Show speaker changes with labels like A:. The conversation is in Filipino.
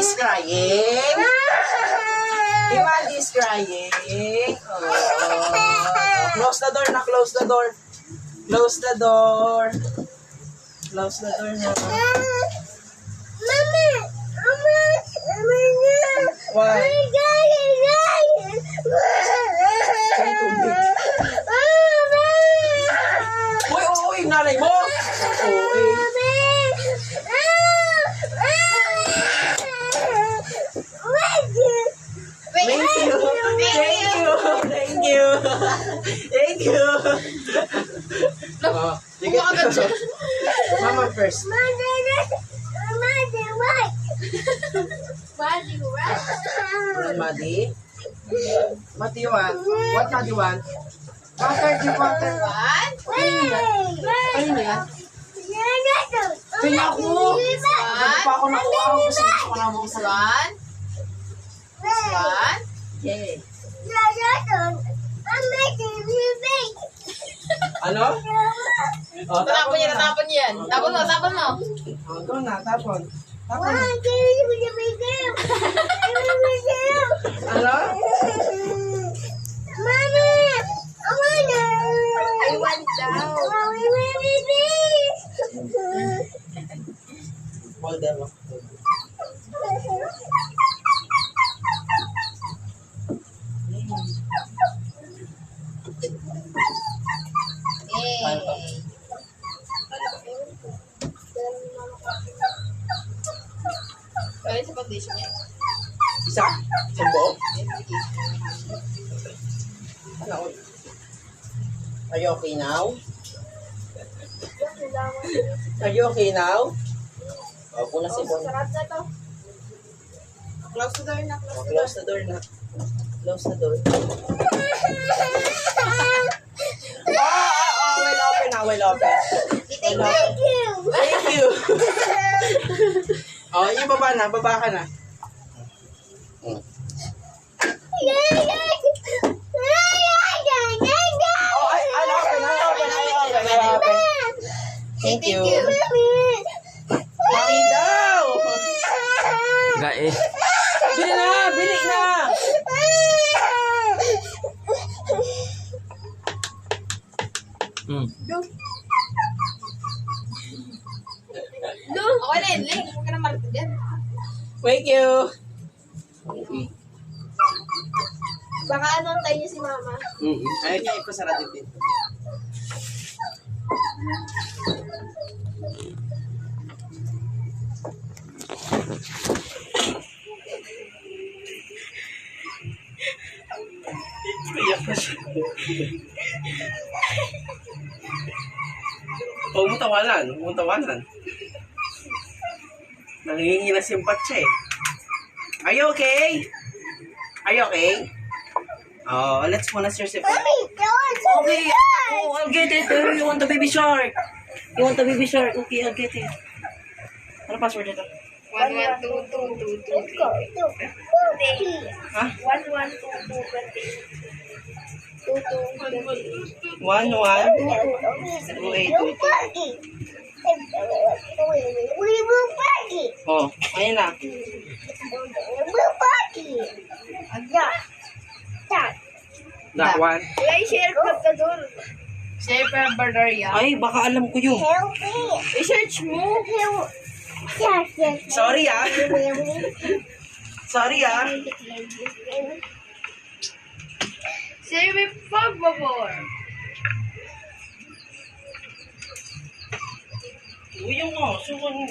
A: is crying. Iwadi is crying. Oh. Close the door na, close the door. Close the door. Close the door na.
B: Mama!
A: Why? Ay, tubig. Uy, uy, nanay mo! Uy. Thank you. Thank you. Thank you. Thank you. Oh, sige. Mama first. Madi? What do you want? What do you want? Water, do you water? Ano yan? Kaya ako. Bago pa ako nakuha ako. Gusto ko na mo sa
C: One. One.
A: Yay. Ano? Oh,
C: Tatapon niya, tatapon niya yan. Tapon mo, tapon mo.
A: Oh, doon na, tapon. Tapon. Ano?
B: I want down.
A: Hold them up.
C: Kaya sa foundation niya.
A: Isa? Isang buo? Ano? Are you okay now? Are you okay now? O, puna si Bon.
C: Sarap na to. Close the door na,
A: Oh,
C: close the door.
A: close the door na. Close the door. Oh, well open na, well open.
C: Thank
A: Well open.
C: you.
A: Thank you. Oh, yung baba na, baba ka na. Oh, I'll open. Thank you. Mami daw.
D: Gae.
A: Bili na, bili na.
C: Okay na yun, Ling. Huwag ka na marito dyan.
A: Thank you.
B: Baka anong tayo niya si Mama?
A: Ayaw niya ipasara dito. Iyak pa siya. Huwag mo tawanan. Huwag mo tawanan. Nangingi na simpat siya eh. Are you okay? Are you okay? Oh, let's muna sir si Okay. Oh, I'll get it. You want the baby shark? You want the baby shark? Okay, I'll get it. Ano password ito?
C: 112223.
A: Ha?
B: 1122
A: 1, 1, 2, 8, 2. Oh, ayun na. That one.
B: I-share ko ka doon.
C: Safer Bardaria.
A: Ay, baka alam ko yun.
B: Help me.
C: I-search mo.
A: Sorry ah. Sorry ah.
C: Say me por favor.
A: Uy, yung nga. Suwan mo.